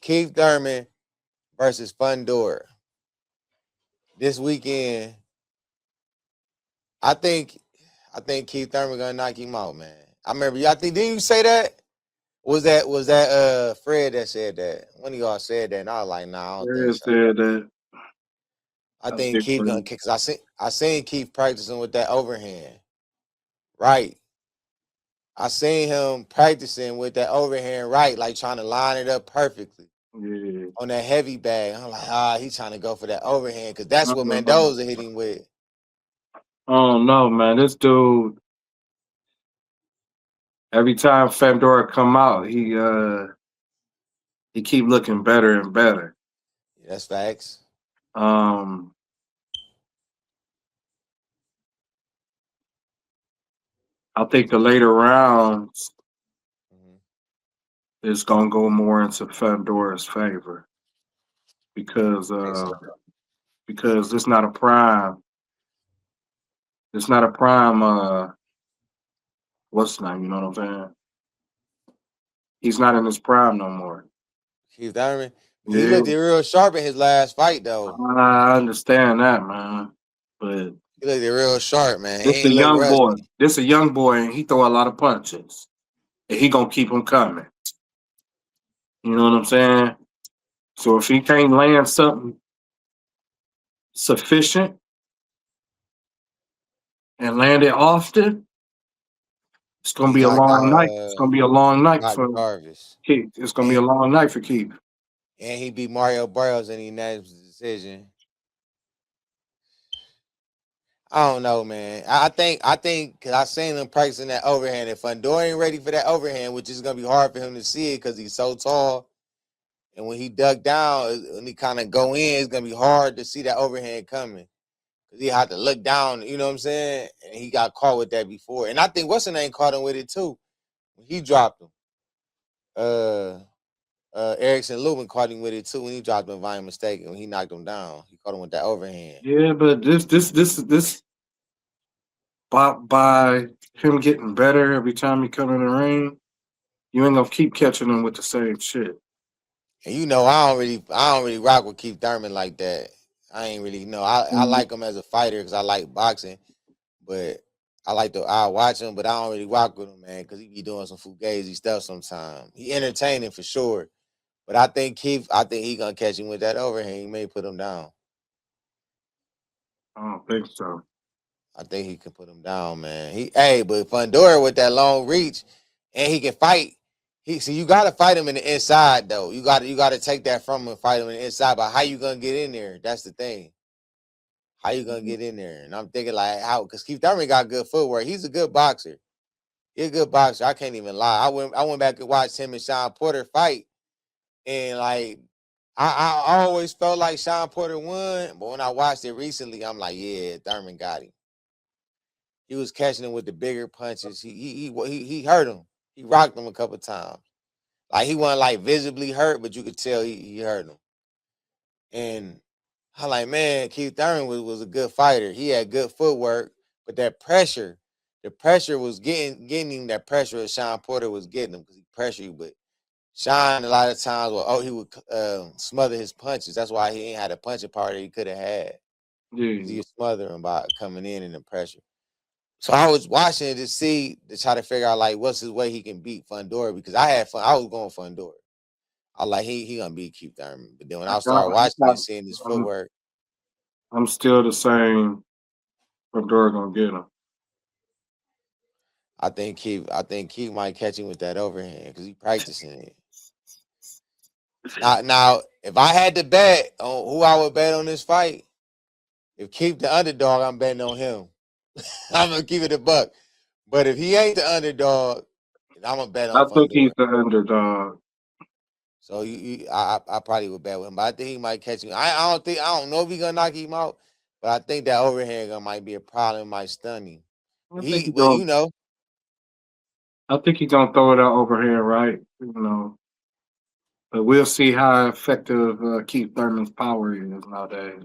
Keith Thurman versus Fundora this weekend. I think Keith Thurman gonna knock him out, man. I remember y'all think didn't you say that? Was that Fred that said that? One of y'all said that, and I was like, nah, I don't think Fred so. said that. I That's think Keith gonna different. kick. Cause I seen Keith practicing with that overhand. Right. I seen him practicing with that overhand right, like trying to line it up perfectly Yeah. on that heavy bag. I'm like, he's trying to go for that overhand because that's I what don't know. Mendoza hit him with. I don't know, man. This dude, every time Fundora come out, he keep looking better and better. Yeah, that's facts. Um, I think the later rounds Mhm. is gonna go more into Fundora's favor because I think uh so. because it's not a prime. It's not a prime. What's his name? You know what I'm saying? He's not in his prime no more. Keith Thurman. He Yeah, looked real sharp in his last fight though. I understand that, man. But He looked real sharp, man. He this a ain't look young boy. rusty. This a young boy, and he throw a lot of punches, and he gonna keep them coming. You know what I'm saying? So if he can't land something sufficient and land it often, it's gonna He be a got long night. It's gonna be a long night Scott for Jarvis. Keith. It's gonna be a And long night for Keith. he beat Mario Burrows in the unanimous decision. I don't know, man. I think because I seen him practicing that overhand. If Fundora ain't ready for that overhand, which is gonna be hard for him to see it because he's so tall, and when he duck down, when he kind of go in, it's gonna be hard to see that overhand coming. Cause he had to look down, you know what I'm saying? And he got caught with that before. And I think what's the name caught him with it too. When he dropped him. Uh Erickson Lubin caught him with it too when he dropped him, if I ain't mistaken, when he knocked him down. He caught him with that overhand. Yeah, but this by him getting better every time he come in the ring, you ain't gonna keep catching him with the same shit. And you know, I don't really rock with Keith Thurman like that. I ain't really know. I Mhm. like him as a fighter because I like boxing, but I watch him, but I don't really rock with him, man, because he be doing some fugazi stuff sometimes. He entertaining for sure. But I think he gonna catch him with that overhand. He may put him down. I don't think so. I think he can put him down, man. But Fundora with that long reach, and he can fight. You gotta fight him in the inside though. You gotta take that from him and fight him in the inside. But how you gonna get in there? That's the thing. How you gonna get in there? And I'm thinking like how because Keith Thurman got good footwork. He's a good boxer. He's a good boxer. I can't even lie. I went back and watched him and Sean Porter fight, and like I always felt like Sean Porter won, but when I watched it recently, I'm like, yeah, Thurman got him. He was catching him with the bigger punches. He hurt him. He rocked him a couple times. Like he wasn't like visibly hurt, but you could tell he hurt him. And I like, man, Keith Thurman was a good fighter. He had good footwork, but the pressure was getting him that pressure that Sean Porter was getting him because he pressured you. But Sean a lot of times, he would smother his punches. That's why he ain't had a punching power that he could have had because he Yeah, was smothering him by coming in the pressure. So I was watching it to try to figure out like what's his way he can beat Fundora because I had fun. I was going Fundora. I like he gonna beat Keith Thurman. But then when I I got, started I watching got, it, seeing his I'm, footwork, I'm still the same. Pandora gonna get him. I think Keith might catch him with that overhand because he practicing it. Now, if I had to bet on who I would bet on this fight, if Keith the underdog, I'm betting on him. I'm gonna keep it a buck. But if he ain't the underdog, I'm gonna bet on I think Fundora. he's the underdog. So I probably would bet with him, but I think he might catch him. I don't know if he's gonna knock him out, but I think that overhand gun might be a problem. Might stun him. I think he Well, gonna. I think he's gonna throw it out over here, right? But we'll see how effective Keith Thurman's power is nowadays.